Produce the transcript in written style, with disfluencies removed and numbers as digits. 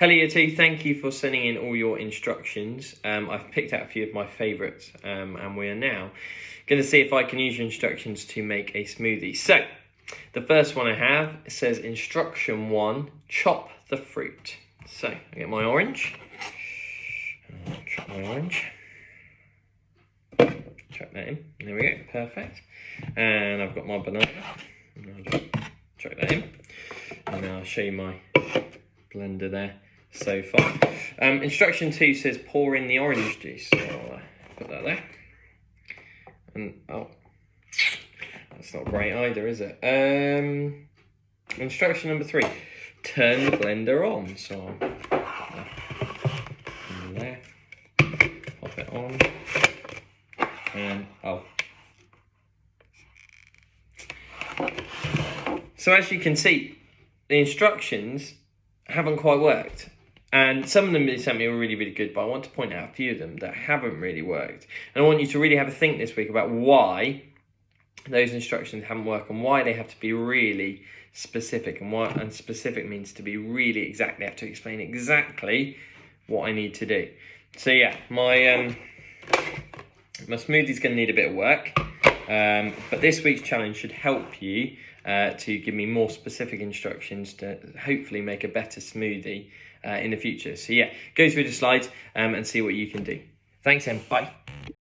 Hello Year 2, thank you for sending in all your instructions. I've picked out a few of my favourites and we are now going to see if I can use your instructions to make a smoothie. So, the first one I have says instruction 1, chop the fruit. So, I get my orange, chop my orange, chuck that in, there we go, perfect. And I've got my banana, and I'll just chuck that in, and then I'll show you my blender there. So far. Instruction 2 says pour in the orange juice. So I'll put that there. And that's not great either, is it? Instruction number 3, turn the blender on. So I'll put that in there, pop it on, and So as you can see, the instructions haven't quite worked. And some of them they sent me were really, really good, but I want to point out a few of them that haven't really worked. And I want you to really have a think this week about why those instructions haven't worked and why they have to be really specific. And specific means to be really exact. They have to explain exactly what I need to do. So yeah, my smoothie's going to need a bit of work. But this week's challenge should help you to give me more specific instructions to hopefully make a better smoothie in the future. So yeah, go through the slides and see what you can do. Thanks and bye.